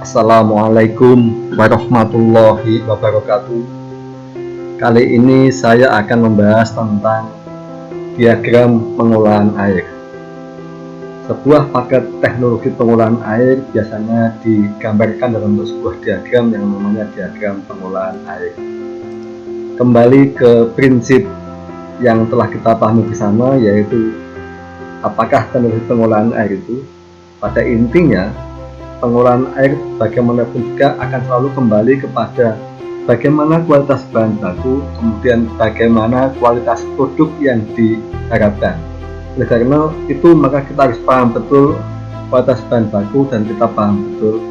Assalamualaikum warahmatullahi wabarakatuh. Kali ini saya akan membahas tentang diagram pengolahan air. Sebuah paket teknologi pengolahan air biasanya digambarkan dalam bentuk sebuah diagram yang namanya diagram pengolahan air. Kembali ke prinsip yang telah kita pahami bersama, yaitu apakah teknologi pengolahan air itu pada intinya pengolahan air bagaimanapun juga akan selalu kembali kepada bagaimana kualitas bahan baku, kemudian bagaimana kualitas produk yang diharapkan. Oleh karena itu maka kita harus paham betul kualitas bahan baku dan kita paham betul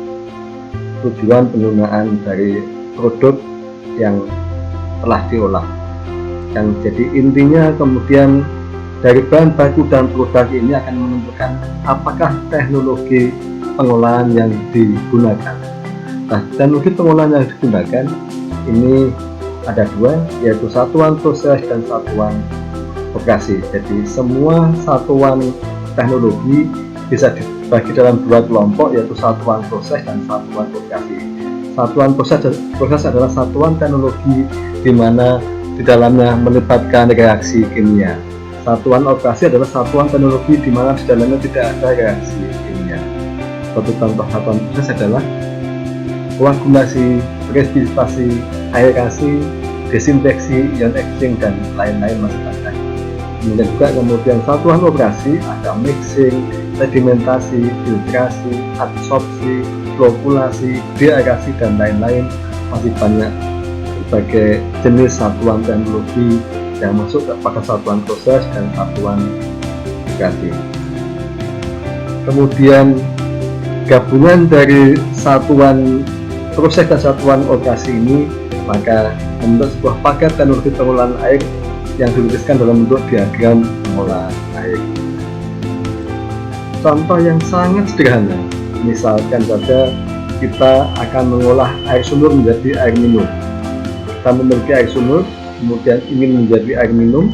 tujuan penggunaan dari produk yang telah diolah. Yang jadi intinya kemudian dari bahan baku dan produk ini akan menentukan apakah teknologi pengolahan yang digunakan. Nah, teknologi pengolahan yang digunakan ini ada dua, yaitu satuan proses dan satuan operasi. Jadi semua satuan teknologi bisa dibagi dalam dua kelompok, yaitu satuan proses dan satuan operasi. Satuan proses adalah satuan teknologi di mana di dalamnya melibatkan reaksi kimia. Satuan operasi adalah satuan teknologi di mana di dalamnya tidak ada reaksi kimia. Satu contoh satuan proses adalah koagulasi, precipitasi, aerasi, desinfeksi, ion exchange, dan lain-lain masih banyak. Kemudian satuan operasi ada mixing, sedimentasi, filtrasi, adsorpsi, flokulasi, deaerasi, dan lain-lain masih banyak berbagai jenis satuan teknologi yang masuk pada satuan proses dan satuan operasi. Kemudian gabungan dari satuan proses dan satuan operasi ini maka membentuk sebuah paket teknologi pengolahan air yang dituliskan dalam bentuk diagram pengolahan air. Contoh yang sangat sederhana, misalkan saja kita akan mengolah air sumur menjadi air minum. Kita memiliki air sumur, kemudian ingin menjadi air minum,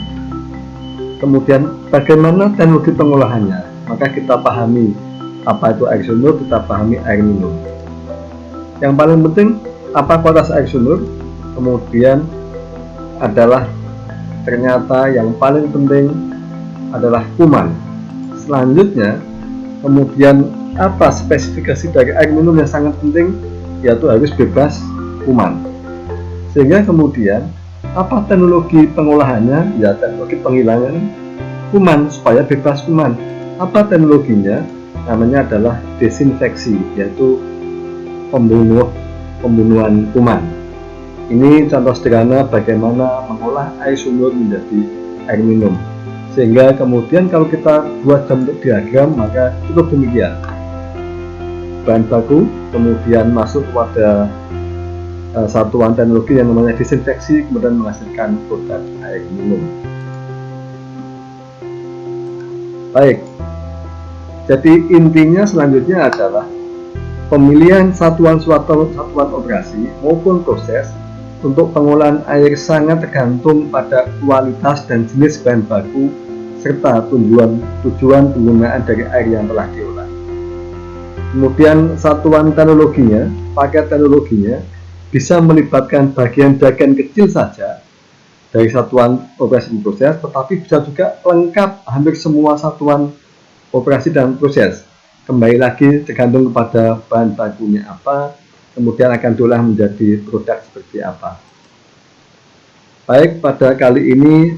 kemudian bagaimana teknologi pengolahannya, maka kita pahami apa itu air sumur, kita pahami air minum. Yang paling penting apa kualitas air sumur, kemudian adalah ternyata yang paling penting adalah kuman. Selanjutnya kemudian apa spesifikasi dari air minum yang sangat penting, yaitu harus bebas kuman. Sehingga kemudian apa teknologi pengolahannya, ya teknologi penghilangan kuman supaya bebas kuman. Apa teknologinya? Namanya adalah desinfeksi, yaitu pembunuhan kuman. Ini contoh sederhana bagaimana mengolah air sumur menjadi air minum. Sehingga kemudian kalau kita buat bentuk diagram maka cukup demikian. Bahan baku kemudian masuk pada satuan teknologi yang namanya desinfeksi, kemudian menghasilkan produk air minum. Baik. Jadi intinya selanjutnya adalah pemilihan satuan operasi maupun proses untuk pengolahan air sangat tergantung pada kualitas dan jenis bahan baku serta tujuan penggunaan dari air yang telah diolah. Kemudian satuan teknologinya, paket teknologinya bisa melibatkan bagian-bagian kecil saja dari satuan operasi dan proses, tetapi bisa juga lengkap hampir semua satuan operasi dan proses. Kembali lagi tergantung kepada bahan bakunya apa, kemudian akan diolah menjadi produk seperti apa. Baik, pada kali ini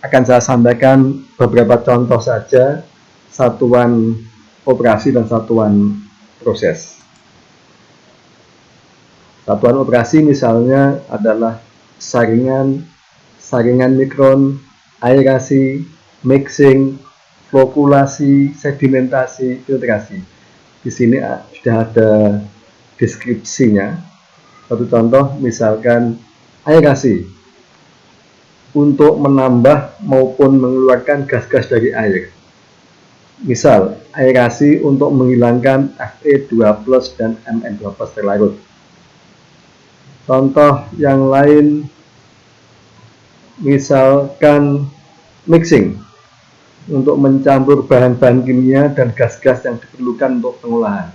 akan saya sampaikan beberapa contoh saja satuan operasi dan satuan proses. Satuan operasi misalnya adalah saringan mikron, aerasi, mixing, flokulasi, sedimentasi, filtrasi. Di sini sudah ada deskripsinya. Satu contoh misalkan aerasi, untuk menambah maupun mengeluarkan gas-gas dari air. Misal aerasi untuk menghilangkan Fe2+ dan Mn2+ terlarut. Contoh yang lain misalkan mixing, untuk mencampur bahan-bahan kimia dan gas-gas yang diperlukan untuk pengolahan.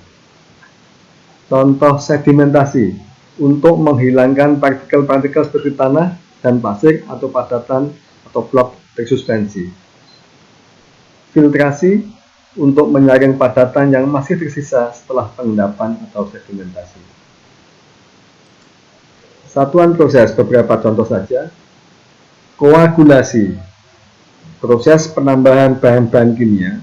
Contoh sedimentasi untuk menghilangkan partikel-partikel seperti tanah dan pasir atau padatan atau blok tersuspensi. Filtrasi untuk menyaring padatan yang masih tersisa setelah pengendapan atau sedimentasi. Satuan proses beberapa contoh saja. Koagulasi, proses penambahan bahan-bahan kimia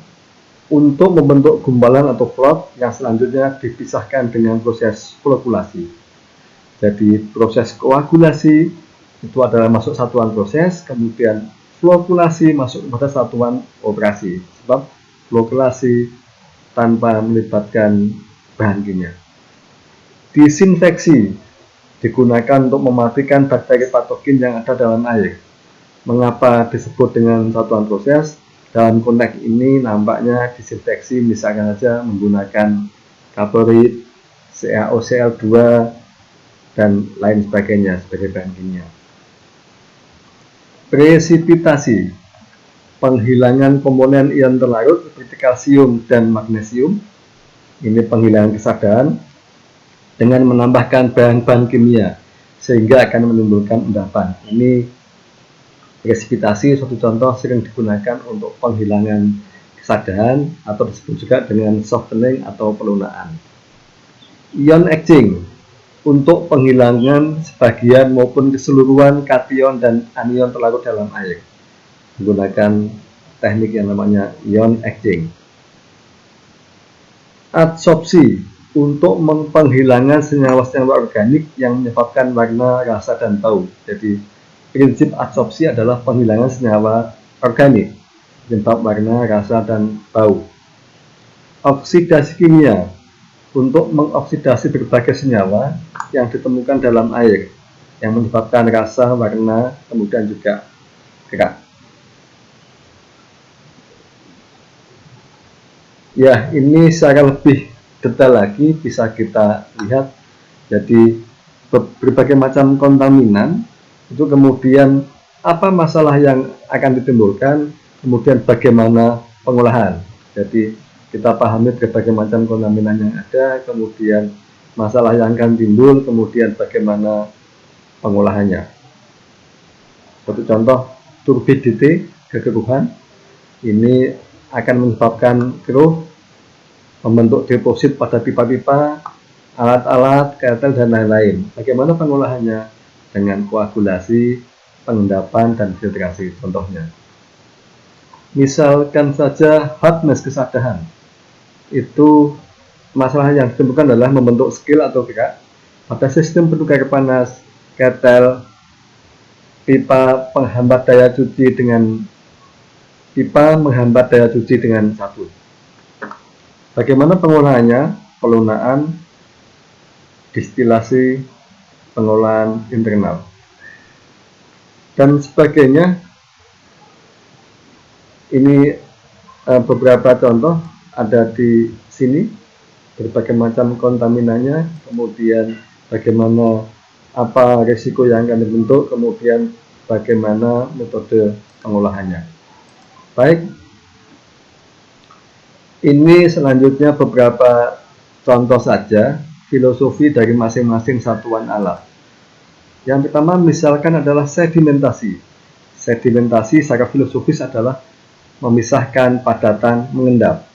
untuk membentuk gumpalan atau vlog yang selanjutnya dipisahkan dengan proses flokulasi. Jadi proses koagulasi itu adalah masuk satuan proses, kemudian flokulasi masuk pada satuan operasi. Sebab flokulasi tanpa melibatkan bahan kimia. Disinfeksi digunakan untuk mematikan bakteri patogen yang ada dalam air. Mengapa disebut dengan satuan proses? Dalam konteks ini nampaknya disinfeksi misalkan saja menggunakan kaplurit, CaOCl2 dan lain sebagainya sebagai bahan kimia. Presipitasi, penghilangan komponen ion terlarut seperti kalsium dan magnesium. Ini penghilangan kesadaan dengan menambahkan bahan-bahan kimia sehingga akan menimbulkan endapan. Ini presipitasi suatu contoh sering digunakan untuk penghilangan kesadaan atau disebut juga dengan softening atau pelunaan. Ion etching untuk penghilangan sebagian maupun keseluruhan kation dan anion terlarut dalam air menggunakan teknik yang namanya ion etching. Adsorpsi untuk penghilangan senyawa-senyawa organik yang menyebabkan warna, rasa, dan bau. Jadi prinsip adsorpsi adalah penghilangan senyawa organik penyebab warna, rasa, dan bau. Oksidasi kimia untuk mengoksidasi berbagai senyawa yang ditemukan dalam air yang menyebabkan rasa, warna, kemudian juga gerak. Ya, ini secara lebih detail lagi bisa kita lihat. Jadi berbagai macam kontaminan itu kemudian apa masalah yang akan ditimbulkan, kemudian bagaimana pengolahan. Jadi kita pahami berbagai macam kontaminan yang ada, kemudian masalah yang akan timbul, kemudian bagaimana pengolahannya. Satu contoh, turbidity, kekeruhan, ini akan menyebabkan keruh, membentuk deposit pada pipa-pipa, alat-alat, ketel, dan lain-lain. Bagaimana pengolahannya? Dengan koagulasi, pengendapan, dan filtrasi contohnya. Misalkan saja hardness kesadahan, itu masalah yang ditemukan adalah membentuk skill atau gerak pada sistem penukar panas, ketel, pipa menghambat daya cuci dengan sabun. Bagaimana pengolahannya? Pelunaan, distilasi, pengolahan internal, dan sebagainya. Ini beberapa contoh ada di sini, berbagai macam kontaminannya, kemudian bagaimana apa risiko yang akan dibentuk, kemudian bagaimana metode pengolahannya. Baik, ini selanjutnya beberapa contoh saja filosofi dari masing-masing satuan alat. Yang pertama misalkan adalah sedimentasi. Sedimentasi secara filosofis adalah memisahkan padatan mengendap.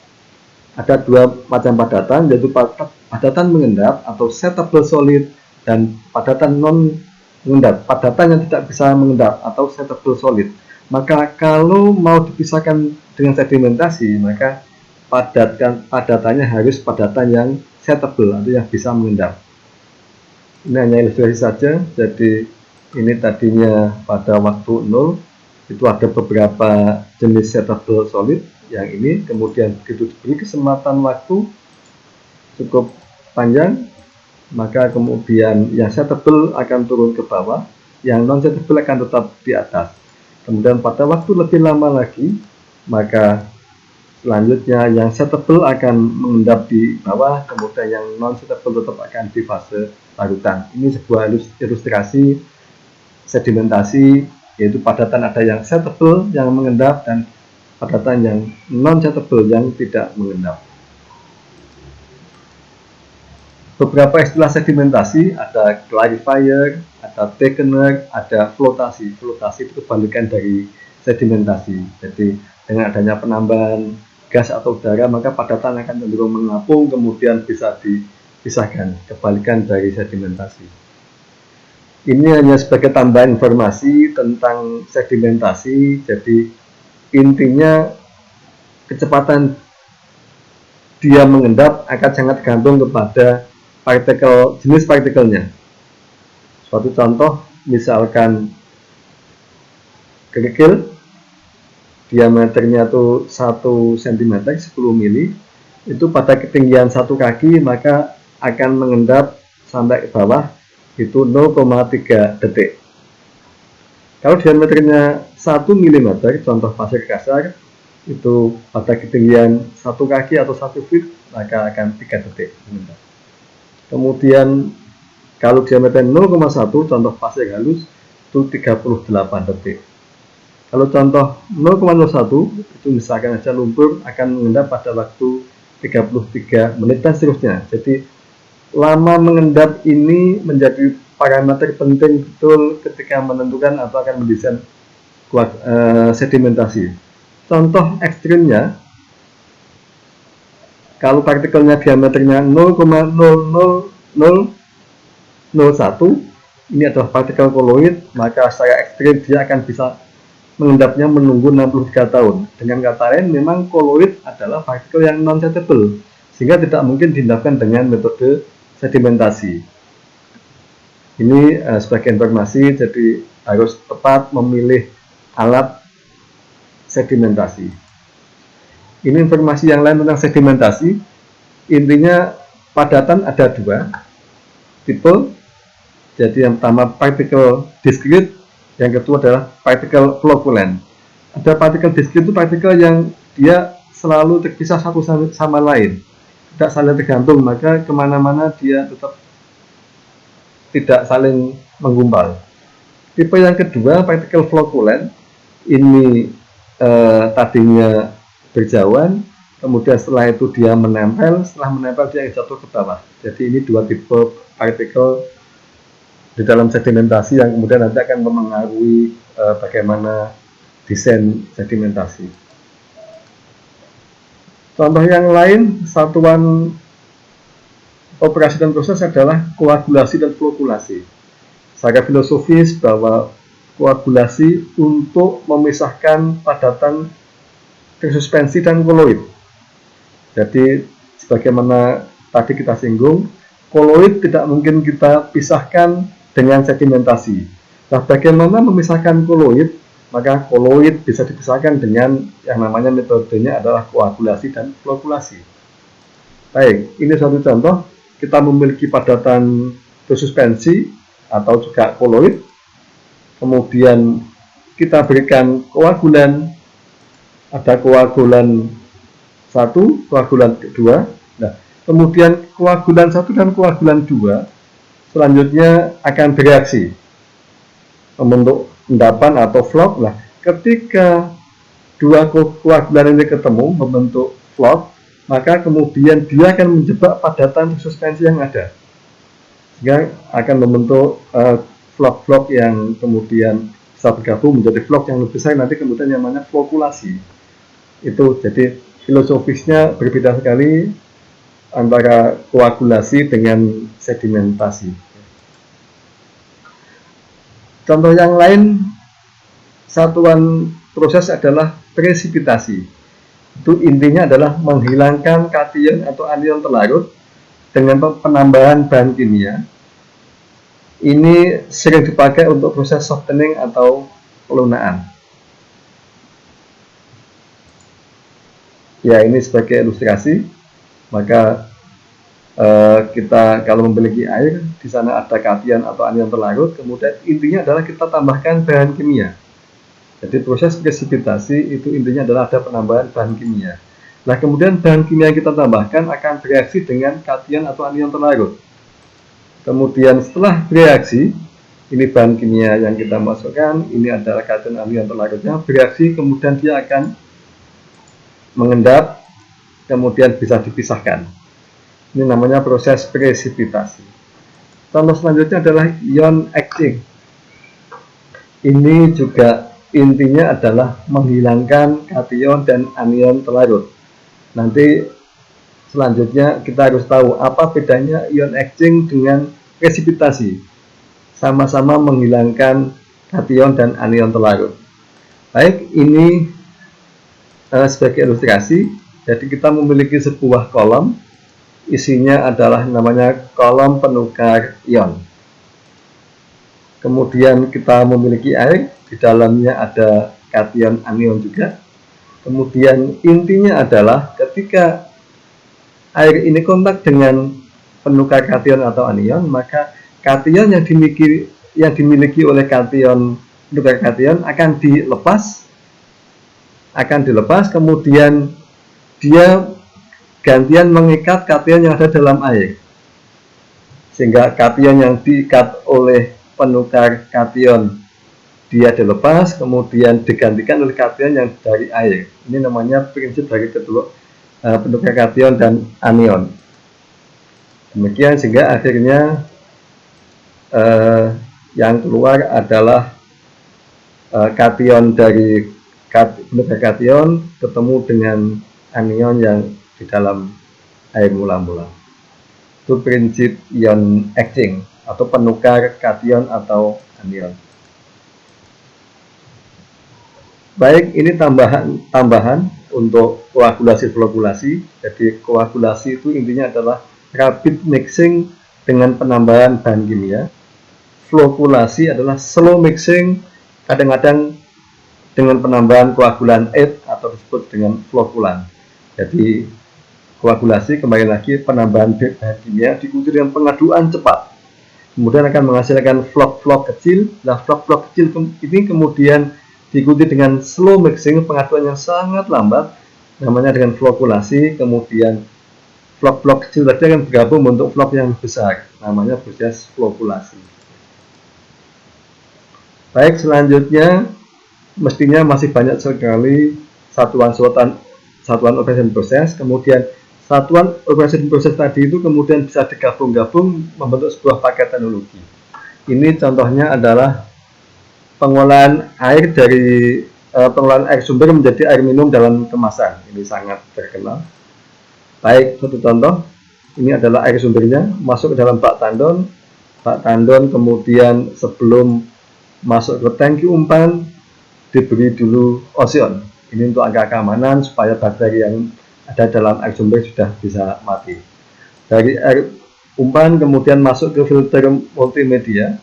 Ada dua macam padatan, yaitu padatan mengendap atau settable solid dan padatan non mengendap, padatan yang tidak bisa mengendap atau settable solid. Maka kalau mau dipisahkan dengan sedimentasi, maka padatannya harus padatan yang settable atau yang bisa mengendap. Ini hanya ilustrasi saja. Jadi ini tadinya pada waktu 0 itu ada beberapa jenis settable solid. Yang ini kemudian begitu diberi kesempatan waktu cukup panjang, maka kemudian yang settable akan turun ke bawah, yang non settable akan tetap di atas. Kemudian pada waktu lebih lama lagi, maka selanjutnya yang settable akan mengendap di bawah, kemudian yang non settable tetap akan di fase larutan. Ini sebuah ilustrasi sedimentasi, yaitu padatan ada yang settable yang mengendap dan padatan yang non settable yang tidak mengendap. beberapa istilah sedimentasi, ada clarifier, ada thickener, ada flotasi. Flotasi itu kebalikan dari sedimentasi. Jadi dengan adanya penambahan gas atau udara, maka padatan akan cenderung mengapung, kemudian bisa dipisahkan, kebalikan dari sedimentasi. Ini hanya sebagai tambahan informasi tentang sedimentasi. Jadi intinya kecepatan dia mengendap akan sangat tergantung kepada jenis partikelnya. Suatu contoh, misalkan kerikil, diameternya itu 1 cm 10 mili, itu pada ketinggian 1 kaki maka akan mengendap sampai ke bawah itu 0,3 detik. Kalau diameternya 1 mm, contoh pasir kasar, itu pada ketinggian 1 kaki atau 1 feet, maka akan 3 detik. Kemudian kalau diameternya 0,1, contoh pasir halus, itu 38 detik. Kalau contoh 0,01, itu misalkan aja lumpur, akan mengendap pada waktu 33 menit dan seterusnya. Jadi lama mengendap ini menjadi parameter penting betul ketika menentukan atau akan mendesain sedimentasi. Contoh ekstrimnya, kalau partikelnya diameternya 0,00001, ini adalah partikel koloid, maka secara ekstrim dia akan bisa mengendapnya menunggu 63 tahun. Dengan kata lain, memang koloid adalah partikel yang non-settable, sehingga tidak mungkin diendapkan dengan metode sedimentasi. Ini sebagai informasi, jadi harus tepat memilih alat sedimentasi. Ini informasi yang lain tentang sedimentasi. Intinya padatan ada 2 tipe. Jadi yang pertama partikel discrete, yang kedua adalah partikel flocculent. Ada partikel discrete itu partikel yang dia selalu terpisah satu sama lain, tidak saling tergantung, maka kemana-mana dia tetap tidak saling menggumpal. Tipe yang kedua, partikel flocculent, ini tadinya berjauhan, kemudian setelah itu dia menempel, setelah menempel dia jatuh ke bawah. Jadi ini 2 tipe partikel di dalam sedimentasi yang kemudian nanti akan memengaruhi bagaimana desain sedimentasi. Contoh yang lain, satuan operasi dan proses adalah koagulasi dan flokulasi. Secara filosofis bahwa koagulasi untuk memisahkan padatan tersuspensi dan koloid. Jadi sebagaimana tadi kita singgung, koloid tidak mungkin kita pisahkan dengan sedimentasi. Nah, bagaimana memisahkan koloid? Maka koloid bisa dipisahkan dengan yang namanya metodenya adalah koagulasi dan flokulasi. Baik, ini satu contoh. Kita memiliki padatan bersuspensi atau juga koloid. Kemudian kita berikan koagulan. Ada koagulan 1, koagulan 2. Nah, kemudian koagulan 1 dan koagulan 2 selanjutnya akan bereaksi membentuk endapan atau vlog. Nah, ketika 2 koagulan ini ketemu membentuk vlog, maka kemudian dia akan menjebak padatan suspensi yang ada, sehingga akan membentuk vlog-vlog yang kemudian bisa bergabung menjadi vlog yang lebih besar, nanti kemudian yang namanya flokulasi. Itu jadi filosofisnya berbeda sekali antara koagulasi dengan sedimentasi. Contoh yang lain, satuan proses adalah presipitasi. Itu intinya adalah menghilangkan kation atau anion terlarut dengan penambahan bahan kimia. Ini sering dipakai untuk proses softening atau pelunaan. Ya, ini sebagai ilustrasi. Maka kita kalau memiliki air, di sana ada kation atau anion terlarut, kemudian intinya adalah kita tambahkan bahan kimia. Jadi proses presipitasi itu intinya adalah ada penambahan bahan kimia. Nah, kemudian bahan kimia yang kita tambahkan akan bereaksi dengan kation atau anion terlarut. Kemudian setelah bereaksi, ini bahan kimia yang kita masukkan, ini adalah kation anion terlarutnya, bereaksi, kemudian dia akan mengendap, kemudian bisa dipisahkan. Ini namanya proses presipitasi. Contoh selanjutnya adalah ion etching. Ini juga intinya adalah menghilangkan kation dan anion terlarut. Nanti selanjutnya kita harus tahu apa bedanya ion etching dengan presipitasi. Sama-sama menghilangkan kation dan anion terlarut. Baik, ini sebagai ilustrasi. Jadi kita memiliki sebuah kolom, isinya adalah namanya kolom penukar ion. Kemudian kita memiliki air, di dalamnya ada kation anion juga. Kemudian intinya adalah ketika air ini kontak dengan penukar kation atau anion, maka kation yang dimiliki oleh kation penukar kation akan dilepas, kemudian dia gantian mengikat kation yang ada dalam air, sehingga kation yang diikat oleh penukar kation dia dilepas, kemudian digantikan oleh kation yang dari air. Ini namanya prinsip dari kedua penukar kation dan anion. Demikian sehingga akhirnya yang keluar adalah kation dari penukar kation ketemu dengan anion yang di dalam air mula-mula. Itu prinsip ion etching atau penukar kation atau anion. Baik, ini tambahan untuk koagulasi flokkulasi. Jadi koagulasi itu intinya adalah rapid mixing dengan penambahan bahan kimia. Flokkulasi adalah slow mixing, kadang-kadang dengan penambahan koagulan aid atau disebut dengan flokkulan. Jadi koagulasi kembali lagi penambahan bahan kimia diikuti dengan pengaduan cepat, kemudian akan menghasilkan flok-flok kecil. Nah, flok-flok kecil ini kemudian diikuti dengan slow mixing, pengaduan yang sangat lambat, namanya dengan flokkulasi. Kemudian flok-flok kecil tadi akan bergabung membentuk flok yang besar, namanya proses flokkulasi. Baik, selanjutnya mestinya masih banyak sekali satuan operation proses. Kemudian satuan operation proses tadi itu kemudian bisa digabung-gabung membentuk sebuah paket teknologi. Ini contohnya adalah pengolahan air dari pengolahan air sumber menjadi air minum dalam kemasan. Ini sangat terkenal. Baik, satu contoh. Ini adalah air sumbernya, masuk ke dalam bak tandon. Bak tandon kemudian sebelum masuk ke tangki umpan diberi dulu osion. Ini untuk angka keamanan supaya bakteri yang ada dalam air sumber sudah bisa mati. Dari air umpan kemudian masuk ke filter multimedia,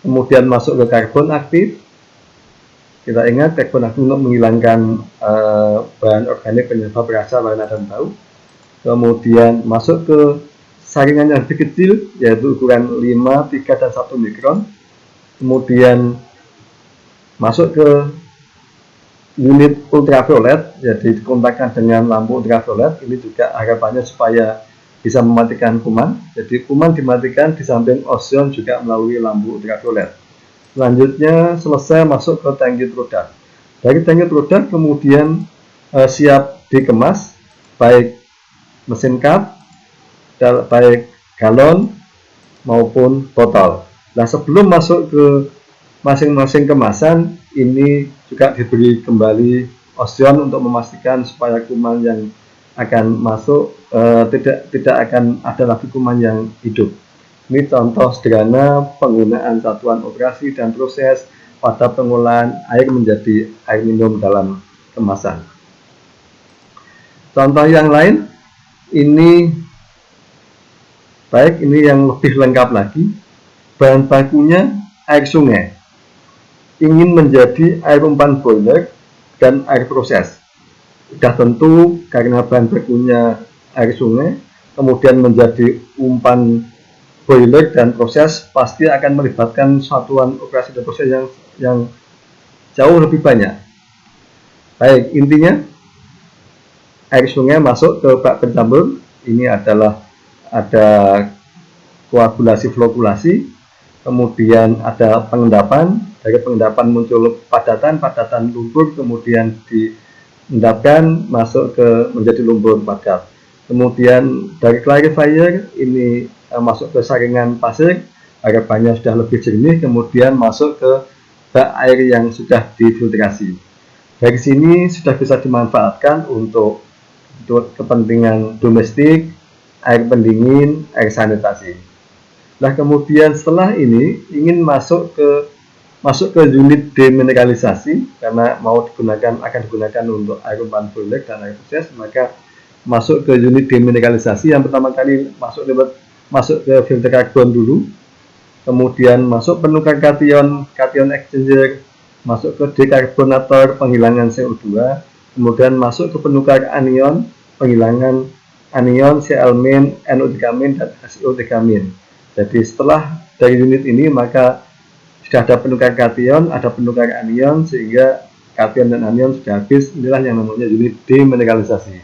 kemudian masuk ke karbon aktif. Kita ingat karbon aktif untuk menghilangkan bahan organik penyebab rasa, warna, dan bau. Kemudian masuk ke saringan yang lebih kecil, yaitu ukuran 5, 3, dan 1 mikron. Kemudian masuk ke unit ultraviolet, jadi dikontakkan dengan lampu ultraviolet. Ini juga harapannya supaya bisa mematikan kuman. Jadi kuman dimatikan di samping osion juga melalui lampu ultraviolet. Selanjutnya selesai masuk ke tangki produk. Dari tangki produk kemudian siap dikemas, baik mesin cup, baik galon maupun botol. Nah, sebelum masuk ke masing-masing kemasan, ini juga diberi kembali osion untuk memastikan supaya kuman yang akan masuk tidak akan ada lagi kuman yang hidup. Ini contoh sederhana penggunaan satuan operasi dan proses pada pengolahan air menjadi air minum dalam kemasan. Contoh yang lain, ini yang lebih lengkap lagi. Bahan bakunya air sungai, ingin menjadi air umpan boiler dan air proses. Sudah tentu karena bahan bakunya air sungai, kemudian menjadi umpan boiler dan proses, pasti akan melibatkan satuan operasi dan proses yang jauh lebih banyak. Baik, intinya air sungai masuk ke bak pencampur. Ini adalah ada koagulasi flokkulasi. Kemudian ada pengendapan, dari pengendapan muncul padatan lumpur, kemudian diendapkan masuk ke menjadi lumpur padat. Kemudian dari clarifier ini masuk ke saringan pasir, harapannya sudah lebih jernih, kemudian masuk ke bak air yang sudah difiltrasi. Dari sini sudah bisa dimanfaatkan untuk kepentingan domestik, air pendingin, air sanitasi. Nah, kemudian setelah ini ingin masuk ke unit demineralisasi, karena akan digunakan untuk air umpan boiler dan air proses, maka masuk ke unit demineralisasi. Yang pertama kali masuk ke filter karbon dulu, kemudian masuk penukar kation exchanger, masuk ke dekarbonator penghilangan CO2, kemudian masuk ke penukar anion penghilangan anion Cl-, NO3-, dan HCO3-. Jadi setelah dari unit ini maka sudah ada penukar kation, ada penukar anion, sehingga kation dan anion sudah habis. Inilah yang namanya unit demineralisasi.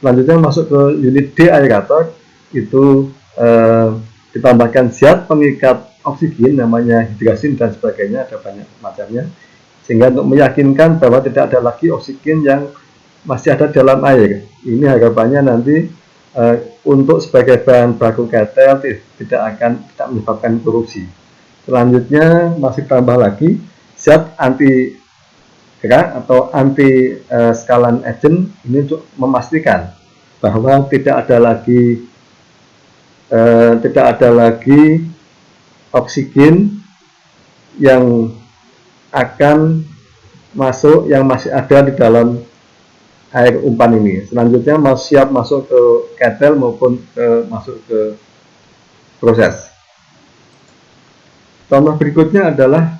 Selanjutnya masuk ke unit deaerator, itu ditambahkan zat pengikat oksigen namanya hidrasin dan sebagainya, ada banyak macamnya, sehingga untuk meyakinkan bahwa tidak ada lagi oksigen yang masih ada dalam air. Ini harapannya nanti untuk sebagai bahan baku ketel tidak menyebabkan korupsi. Selanjutnya masih tambah lagi zat anti gerak atau anti scalant agent, ini untuk memastikan bahwa tidak ada lagi oksigen yang akan masuk, yang masih ada di dalam air umpan ini. Selanjutnya siap masuk ke ketel maupun masuk ke proses. Contoh berikutnya adalah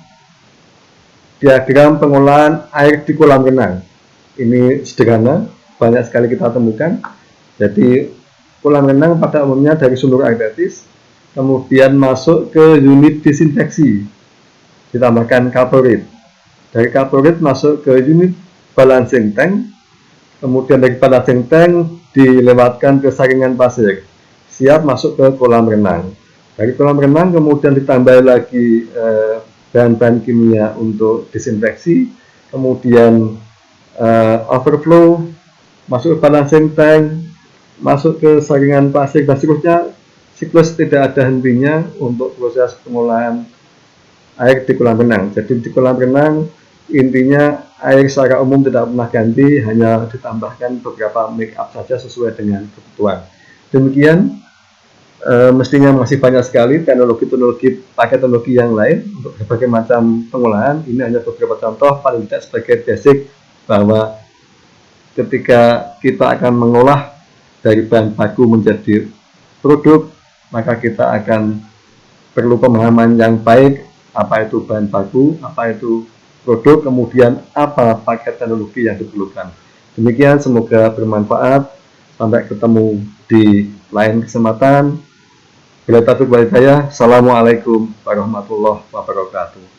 diagram pengolahan air di kolam renang. Ini sederhana, banyak sekali kita temukan. Jadi kolam renang pada umumnya dari sumber air bersih, kemudian masuk ke unit disinfeksi, ditambahkan carburet. Dari carburet masuk ke unit balancing tank, kemudian dari balancing tank dilewatkan ke saringan pasir, siap masuk ke kolam renang. Dari kolam renang kemudian ditambah lagi bahan-bahan kimia untuk disinfeksi, kemudian overflow, masuk ke balancing tank, masuk ke saringan pasir, dan seterusnya. Siklus tidak ada hentinya untuk proses pengolahan air di kolam renang. Jadi di kolam renang intinya air secara umum tidak pernah ganti, hanya ditambahkan beberapa make up saja sesuai dengan kebutuhan. Demikian, mestinya masih banyak sekali teknologi yang lain untuk berbagai macam pengolahan. Ini hanya beberapa contoh, paling tidak sebagai basic, bahwa ketika kita akan mengolah dari bahan baku menjadi produk, maka kita akan perlu pemahaman yang baik, apa itu bahan baku, apa itu produk, kemudian apa paket teknologi yang diperlukan. Demikian, semoga bermanfaat. Sampai ketemu di lain kesempatan. Bila taufiq wal hidayah. Assalamualaikum warahmatullahi wabarakatuh.